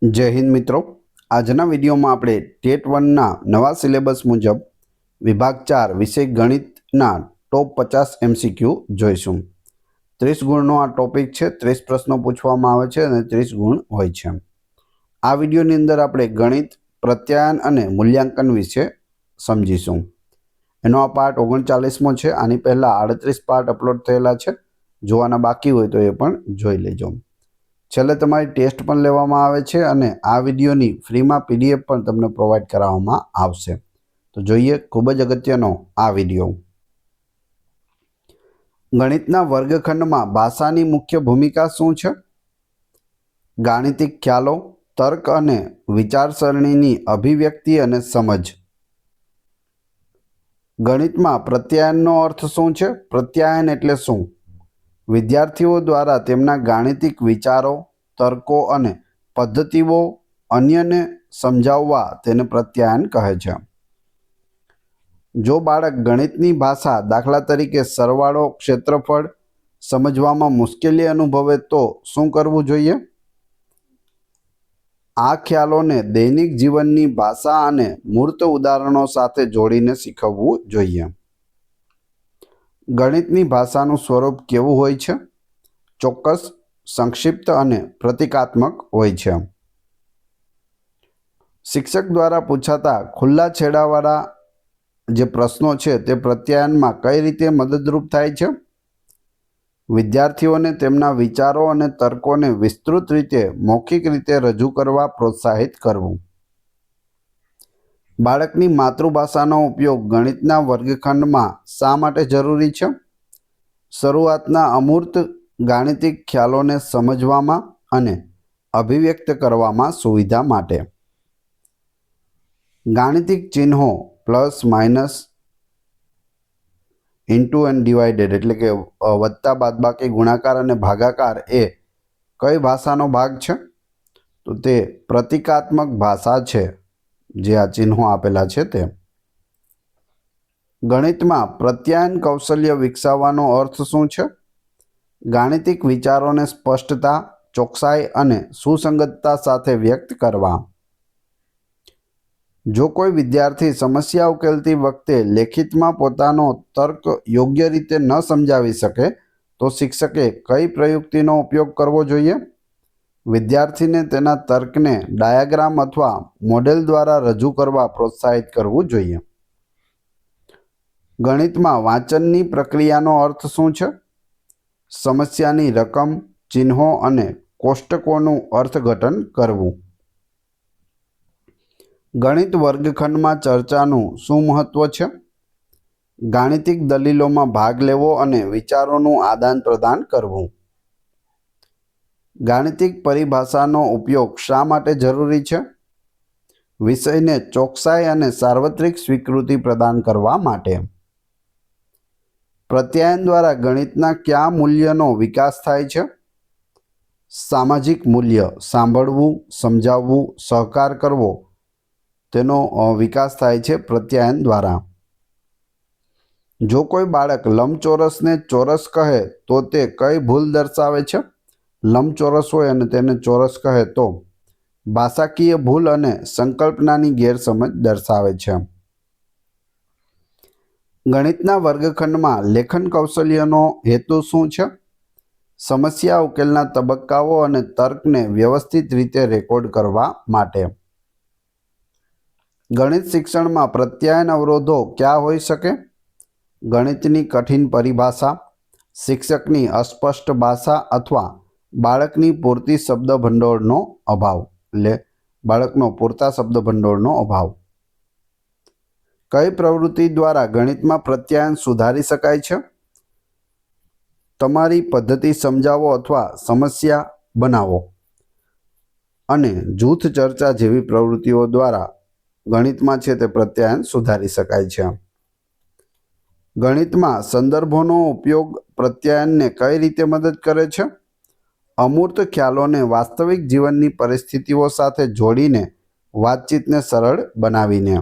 जय हिंद मित्रों। आजना विडियो में આપણે ટેટ 1 नवा सिलेबस मुजब विभाग 4 विषय गणितना टॉप 50 एमसीक्यू જોઈશું। 30 गुणનો આ ટોપિક છે। 30 પ્રશ્નો પૂછવામાં આવે છે અને 30 ગુણ હોય છે। આ વિડિયોની અંદર આપણે ગણિત પ્રત્યાયન અને મૂલ્યાંકન વિશે સમજીશું। એનો આ પાર્ટ 39મો છે। આની પહેલા 38 પાર્ટ અપલોડ થયેલા છે। જોવાના બાકી હોય તો એ પણ જોઈ લેજો। છેલ્લે તમારી ટેસ્ટ પણ લેવામાં આવે છે અને આ વિડિયોની ફ્રીમાં પીડીએફ પણ તમને પ્રોવાઈડ કરવામાં આવશે। તો જોઈએ ખૂબ જ અગત્યનો આ વિડિયો। ગણિતના વર્ગખંડમાં ભાષાની મુખ્ય ભૂમિકા શું છે? ગાણિતિક ખ્યાલો, તર્ક અને વિચારસરણીની અભિવ્યક્તિ અને સમજ। ગણિતમાં પ્રત્યાયનનો અર્થ શું છે? પ્રત્યાયન એટલે શું? વિદ્યાર્થીઓ દ્વારા તેમના ગાણિતિક વિચારો, તર્કો અને પદ્ધતિઓ અન્યને સમજાવવા તેને પ્રત્યાયન કહે છે। જો બાળક ગણિતની ભાષા દાખલા તરીકે સરવાળો, ક્ષેત્રફળ સમજવામાં મુશ્કેલી અનુભવે તો શું કરવું જોઈએ? આ ખ્યાલોને દૈનિક જીવનની ભાષા અને મૂર્ત ઉદાહરણો સાથે જોડીને શીખવવું જોઈએ। ગણિતની ભાષાનું સ્વરૂપ કેવું હોય છે? ચોક્કસ, સંક્ષિપ્ત અને પ્રતીકાત્મક હોય છે। શિક્ષક દ્વારા પૂછાતા ખુલ્લા છેડાવાળા જે પ્રશ્નો છે તે પ્રત્યાયનમાં કઈ રીતે મદદરૂપ થાય છે? વિદ્યાર્થીઓને તેમના વિચારો અને તર્કોને વિસ્તૃત રીતે મૌખિક રીતે રજૂ કરવા પ્રોત્સાહિત કરવું। બાળકની માતૃભાષાનો ઉપયોગ ગણિતના વર્ગખંડમાં શા માટે જરૂરી છે? શરૂઆતના અમૂર્ત ગાણિતિક ખ્યાલોને સમજવામાં અને અભિવ્યક્ત કરવામાં સુવિધા માટે। ગાણિતિક ચિહ્નો plus, minus, into and divided એટલે કે વત્તા, બાદબાકી, ગુણાકાર અને ભાગાકાર એ કઈ ભાષાનો ભાગ છે? તો તે પ્રતીકાત્મક ભાષા છે। જે આ ચિહ્નો આપેલા છે તે। ગણિતમાં પ્રત્યાયન કૌશલ્ય વિકસાવવાનો અર્થ શું છે? ગાણિતિક વિચારોને સ્પષ્ટતા, ચોકસાઈ અને સુસંગતતા સાથે વ્યક્ત કરવા। જો કોઈ વિદ્યાર્થી સમસ્યા ઉકેલતી વખતે લેખિતમાં પોતાનો તર્ક યોગ્ય રીતે ન સમજાવી શકે તો શિક્ષકે કઈ પ્રયુક્તિનો ઉપયોગ કરવો જોઈએ? વિદ્યાર્થીને તેના તર્કને ડાયાગ્રામ અથવા મોડેલ દ્વારા રજૂ કરવા પ્રોત્સાહિત કરવું જોઈએ। ગણિતમાં વાંચનની પ્રક્રિયાનો અર્થ શું છે? સમસ્યાની રકમ, ચિહ્નો અને કોષ્ટકોનું અર્થઘટન કરવું। ગણિત વર્ગખંડમાં ચર્ચાનું શું મહત્વ છે? ગાણિતિક દલીલોમાં ભાગ લેવો અને વિચારોનું આદાન પ્રદાન કરવું। ગાણિતિક પરિભાષાનો ઉપયોગ શા માટે જરૂરી છે? વિષયને ચોકસાઈ અને સાર્વત્રિક સ્વીકૃતિ પ્રદાન કરવા માટે। પ્રત્યાયન દ્વારા ગણિતના કયા મૂલ્યનો વિકાસ થાય છે? સામાજિક મૂલ્ય, સાંભળવું, સમજાવવું, સહકાર કરવો તેનો વિકાસ થાય છે પ્રત્યાયન દ્વારા। જો કોઈ બાળક લંબચોરસને ચોરસ કહે તો તે કઈ ભૂલ દર્શાવે છે? લંબચોરસ હોય અને તેને ચોરસ કહે તો ભાષાકીય ભૂલ અને સંકલ્પનાની ગેરસમજ દર્શાવે છે। ગણિતના વર્ગખંડમાં લેખન કૌશલ્યનો હેતુ શું છે? સમસ્યા ઉકેલના તબક્કાઓ અને તર્કને વ્યવસ્થિત રીતે રેકોર્ડ કરવા માટે। ગણિત શિક્ષણમાં પ્રત્યાયન અવરોધો ક્યાં હોઈ શકે? ગણિતની કઠિન પરિભાષા, શિક્ષકની અસ્પષ્ટ ભાષા અથવા બાળકની પૂરતી શબ્દભંડોળનો અભાવ એટલે બાળકનો પૂરતા શબ્દભંડોળનો અભાવ। કઈ પ્રવૃત્તિ દ્વારા ગણિતમાં પ્રત્યાયન સુધારી શકાય છે? તમારી પદ્ધતિ સમજાવો અથવા સમસ્યા બનાવો અને જૂથ ચર્ચા જેવી પ્રવૃત્તિઓ દ્વારા ગણિતમાં છે તે પ્રત્યાયન સુધારી શકાય છે। ગણિતમાં સંદર્ભોનો ઉપયોગ પ્રત્યાયનને કઈ રીતે મદદ કરે છે? અમૂર્ત ખ્યાલોને વાસ્તવિક જીવનની પરિસ્થિતિઓ સાથે જોડીને વાતચીતને સરળ બનાવીને।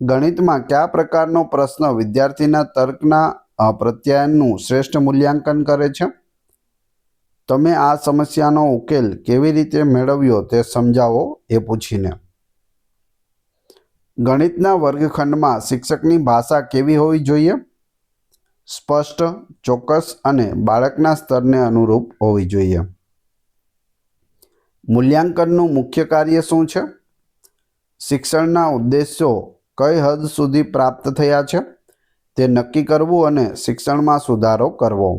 ગણિતમાં કયા પ્રકારનો પ્રશ્ન વિદ્યાર્થીના તર્કના પ્રત્યાયનનું શ્રેષ્ઠ મૂલ્યાંકન કરે છે? તમે આ સમસ્યાનો ઉકેલ કેવી રીતે મેળવ્યો તે સમજાવો એ પૂછીને. ગણિતના વર્ગખંડમાં શિક્ષકની ભાષા કેવી હોવી જોઈએ? સ્પષ્ટ, ચોક્કસ અને બાળકના સ્તરને અનુરૂપ હોવી જોઈએ. મૂલ્યાંકનનું મુખ્ય કાર્ય શું છે? શિક્ષણના ઉદ્દેશો કઈ હદ સુધી પ્રાપ્ત થયા છે તે નક્કી કરવું અને શિક્ષણમાં સુધારો કરવો.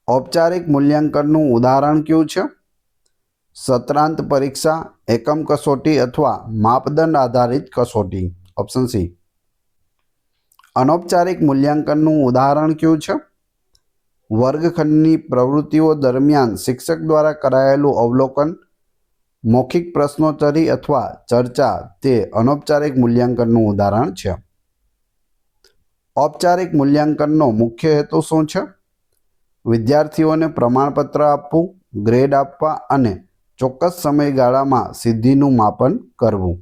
ઔપચારિક મૂલ્યાંકનનું ઉદાહરણ કયું છે? સત્રાંત પરીક્ષા, એકમ કસોટી અથવા માપદંડ આધારિત કસોટી. Option C. અનૌપચારિક મૂલ્યાંકનનું ઉદાહરણ કયું છે? વર્ગખંડની પ્રવૃત્તિઓ દરમિયાન શિક્ષક દ્વારા કરાયેલું અવલોકન, મૌખિક પ્રશ્નોત્તરી અથવા ચર્ચા તે અનૌપચારિક મૂલ્યાંકનનું ઉદાહરણ છે. ઔપચારિક મૂલ્યાંકનનો મુખ્ય હેતુ શું છે? વિદ્યાર્થીઓને પ્રમાણપત્ર આપવું, ગ્રેડ આપવા અને ચોક્કસ સમયગાળામાં સિદ્ધિનું માપન કરવું.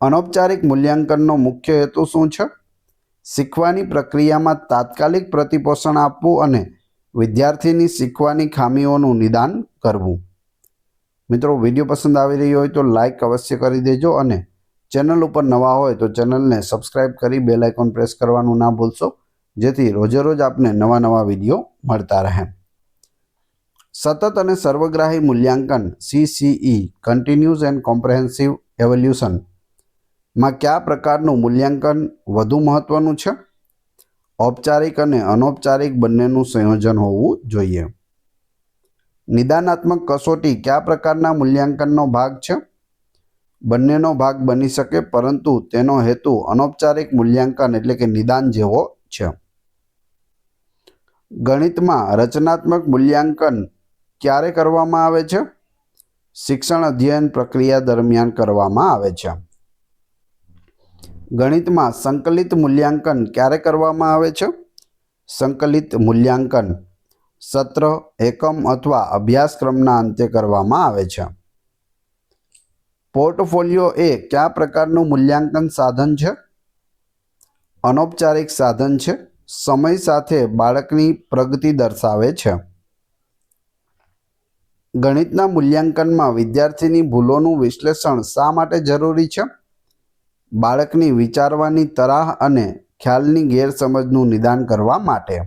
અનૌપચારિક મૂલ્યાંકનનો મુખ્ય હેતુ શું છે? શીખવાની પ્રક્રિયામાં તાત્કાલિક પ્રતિપોષણ આપવું અને વિદ્યાર્થીની શીખવાની ખામીઓનું નિદાન કરવું. મિત્રો, વિડીયો પસંદ આવી રહ્યો હોય તો લાઈક અવશ્ય કરી દેજો અને ચેનલ ઉપર નવા હોય તો ચેનલને સબસ્ક્રાઈબ કરી બેલ આઇકોન પ્રેસ કરવાનું ના ભૂલશો, જેથી રોજે રોજ આપને નવા વિડીયો મળતા રહે. સતત અને સર્વગ્રાહી મૂલ્યાંકન CCE કન્ટિન્યુઅસ એન્ડ કોમ્પ્રિહેન્સિવ એવેલ્યુશન માં કયા પ્રકારનું મૂલ્યાંકન વધુ મહત્વનું છે? ઔપચારિક અને અનૌપચારિક બંનેનું સંયોજન હોવું જોઈએ. નિદાનાત્મક કસોટી કયા પ્રકારના મૂલ્યાંકનનો ભાગ છે? બંનેનો ભાગ બની શકે, પરંતુ તેનો હેતુ અનૌપચારિક મૂલ્યાંકન એટલે કે નિદાન જેવો છે. ગણિતમાં રચનાત્મક મૂલ્યાંકન ક્યારે કરવામાં આવે છે? શિક્ષણ અધ્યયન પ્રક્રિયા દરમિયાન કરવામાં આવે છે. ગણિતમાં સંકલિત મૂલ્યાંકન ક્યારે કરવામાં આવે છે? સંકલિત મૂલ્યાંકન સત્ર, એકમ અથવા અભ્યાસક્રમના અંતે કરવામાં આવે છે. પોર્ટફોલિયો એ કયા પ્રકારનું મૂલ્યાંકન સાધન છે? અનૌપચારિક સાધન છે. સમય સાથે બાળકની પ્રગતિ દર્શાવે છે. ગણિતના મૂલ્યાંકનમાં વિદ્યાર્થીની ભૂલોનું વિશ્લેષણ શા માટે જરૂરી છે? બાળકની વિચારવાની તરાહ અને ખ્યાલની ગેરસમજનું નિદાન કરવા માટે.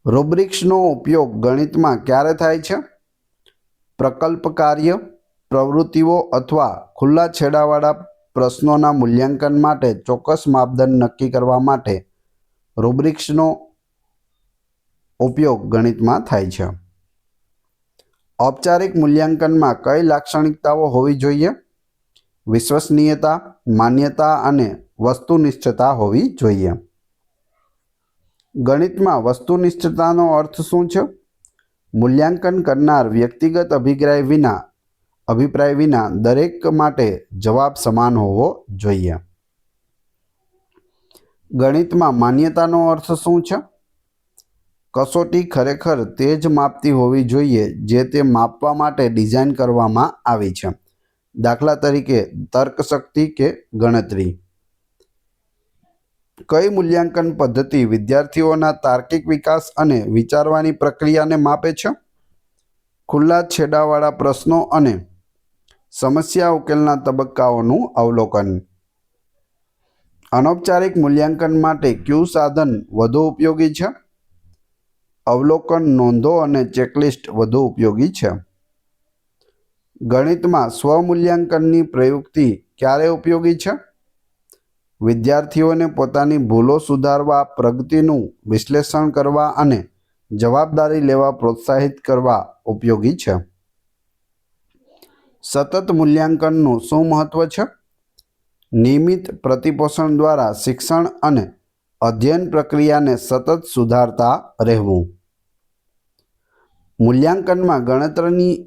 રૂબ્રિક્સનો ઉપયોગ ગણિતમાં ક્યારે થાય છે? પ્રકલ્પ કાર્ય, પ્રવૃત્તિઓ અથવા ખુલ્લા છેડાવાળા પ્રશ્નોના મૂલ્યાંકન માટે ચોક્કસ માપદંડ નક્કી કરવા માટે રૂબ્રિક્સનો ઉપયોગ ગણિતમાં થાય છે. ઔપચારિક મૂલ્યાંકનમાં કઈ લાક્ષણિકતાઓ હોવી જોઈએ? વિશ્વસનીયતા, માન્યતા અને વસ્તુનિષ્ઠતા હોવી જોઈએ. ગણિતમાં વસ્તુનિષ્ઠતાનો અર્થ શું છે? મૂલ્યાંકન કરનાર વ્યક્તિગત અભિપ્રાય વિના દરેક માટે જવાબ સમાન હોવો જોઈએ. ગણિતમાં માન્યતાનો અર્થ શું છે? કસોટી ખરેખર તે જ માપતી હોવી જોઈએ જે તે માપવા માટે ડિઝાઇન કરવામાં આવી છે. દાખલા તરીકે તર્કશક્તિ કે ગણતરી. કઈ મૂલ્યાંકન પદ્ધતિ વિદ્યાર્થીઓના તાર્કિક વિકાસ અને વિચારવાની પ્રક્રિયાને માપે છે? ખુલ્લા છેડાવાળા પ્રશ્નો અને સમસ્યા ઉકેલના તબક્કાઓનું અવલોકન. અનૌપચારિક મૂલ્યાંકન માટે કયું સાધન વધુ ઉપયોગી છે? અવલોકન, નોંધો અને ચેકલિસ્ટ વધુ ઉપયોગી છે. ગણિતમાં સ્વમૂલ્યાંકનની પ્રયુક્તિ ક્યારે ઉપયોગી છે? વિદ્યાર્થીઓને પોતાની ભૂલો સુધારવા, પ્રગતિનું વિશ્લેષણ કરવા અને જવાબદારી લેવા પ્રોત્સાહિત કરવા ઉપયોગી છે. સતત મૂલ્યાંકનનું શું મહત્વ છે? નિયમિત પ્રતિપોષણ દ્વારા શિક્ષણ અને અધ્યયન પ્રક્રિયાને સતત સુધારતા રહેવું. મૂલ્યાંકનમાં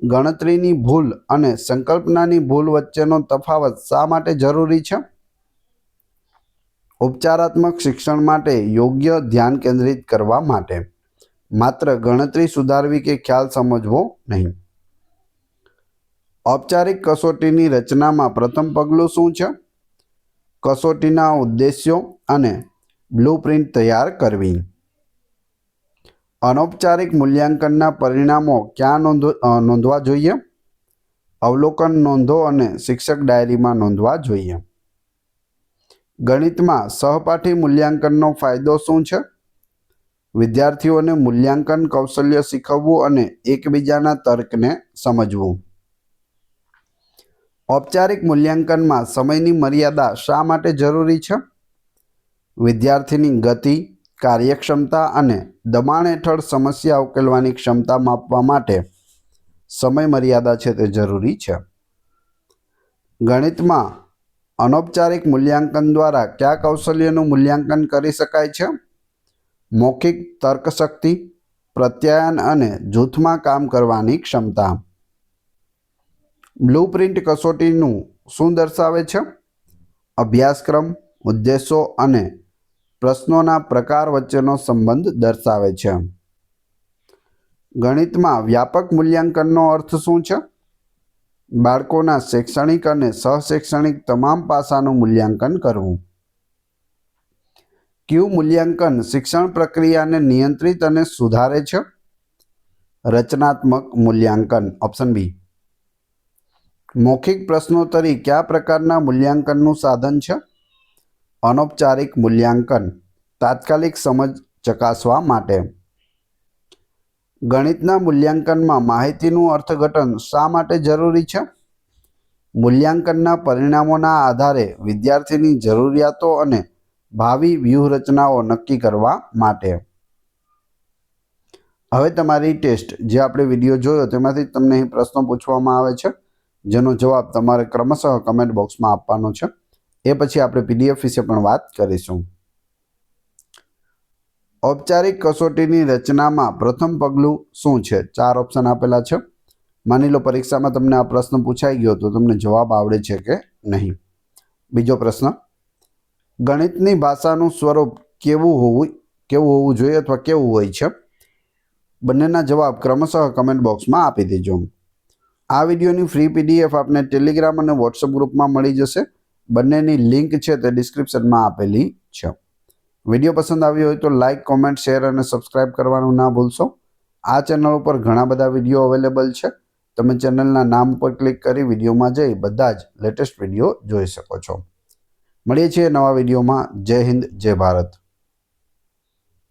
ગણતરીની ભૂલ અને સંકલ્પનાની ભૂલ વચ્ચેનો તફાવત શા માટે જરૂરી છે? ઉપચારાત્મક શિક્ષણ માટે યોગ્ય ધ્યાન કેન્દ્રિત કરવા માટે, માત્ર ગણતરી સુધારવી કે ખ્યાલ સમજવો નહીં. ઔપચારિક કસોટીની રચનામાં પ્રથમ પગલું શું છે? કસોટીના ઉદ્દેશ્યો અને બ્લુપ્રિન્ટ તૈયાર કરવી. અનૌપચારિક મૂલ્યાંકનના પરિણામો ક્યાં નોંધવા જોઈએ? અવલોકન નોંધો અને શિક્ષક ડાયરીમાં નોંધવા જોઈએ. ગણિતમાં સહપાઠી મૂલ્યાંકનનો ફાયદો શું છે? વિદ્યાર્થીઓને મૂલ્યાંકન કૌશલ્ય શીખવવું અને એકબીજાના તર્કને સમજવું. ઔપચારિક મૂલ્યાંકનમાં સમયની મર્યાદા શા માટે જરૂરી છે? વિદ્યાર્થીની ગતિ, કાર્યક્ષમતા અને દબાણ હેઠળ સમસ્યા ઉકેલવાની ક્ષમતા માપવા માટે સમય મર્યાદા છે તે જરૂરી છે. ગણિતમાં અનૌપચારિક મૂલ્યાંકન દ્વારા કયા કૌશલ્યનું મૂલ્યાંકન કરી શકાય છે? મૌખિક તર્કશક્તિ, પ્રત્યાયન અને જૂથમાં કામ કરવાની ક્ષમતા. બ્લુપ્રિન્ટ કસોટીનું શું દર્શાવે છે? અભ્યાસક્રમ, ઉદ્દેશો અને પ્રશ્નોના પ્રકાર વચ્ચેનો સંબંધ દર્શાવે છે. ગણિતમાં વ્યાપક મૂલ્યાંકનનો અર્થ શું છે? બાળકોના શૈક્ષણિક અને સહશૈક્ષણિક તમામ પાસાનું મૂલ્યાંકન કરવું. કયું મૂલ્યાંકન શિક્ષણ પ્રક્રિયાને નિયંત્રિત અને સુધારે છે? રચનાત્મક મૂલ્યાંકન. Option B. મૌખિક પ્રશ્નોત્તરી કયા પ્રકારના મૂલ્યાંકનનું સાધન છે? અનૌપચારિક મૂલ્યાંકન, તાત્કાલિક સમજ ચકાસવા માટે. ગણિતના મૂલ્યાંકનમાં માહિતીનું અર્થઘટન શા માટે જરૂરી છે? મૂલ્યાંકનના પરિણામોના આધારે વિદ્યાર્થીની જરૂરિયાતો અને ભાવિ વ્યૂહરચનાઓ નક્કી કરવા માટે. હવે તમારી ટેસ્ટ જે આપણે વિડીયો જોયો તેમાંથી તમને અહીં પ્રશ્નો પૂછવામાં આવે છે, જેનો જવાબ તમારે ક્રમશઃ કમેન્ટ બોક્સમાં આપવાનો છે. એ પછી આપણે પીડીએફ વિશે પણ વાત કરીશું. ઔપચારિક કસોટીની રચનામાં પ્રથમ પગલું શું છે? 4 ઓપ્શન આપેલા છે. માની લો પરીક્ષામાં તમને આ પ્રશ્ન પૂછાઈ ગયો તો તમને જવાબ આવડે છે કે નહીં. બીજો પ્રશ્ન, ગણિતની ભાષાનું સ્વરૂપ કેવું હોવું જોઈએ અથવા કેવું હોય છે? બંનેના જવાબ ક્રમશઃ કમેન્ટ બોક્સમાં આપી દેજો. આ વિડીયોની ફ્રી પીડીએફ આપને ટેલિગ્રામ અને વોટ્સઅપ ગ્રુપમાં મળી જશે. બંનેની લિંક છે તે ડિસ્ક્રિપ્શનમાં આપેલી છે. વિડીયો પસંદ આવ્યો હોય તો લાઇક, કોમેન્ટ, શેર અને સબસ્ક્રાઇબ કરવાનું ના ભૂલશો. આ ચેનલ ઉપર ઘણા બધા વિડીયો અવેલેબલ છે. તમે ચેનલના નામ ઉપર ક્લિક કરી વિડીયોમાં જઈ બધા જ લેટેસ્ટ વિડીયો જોઈ શકો છો. મળીએ છીએ નવા વિડીયોમાં. જય હિન્દ, જય ભારત.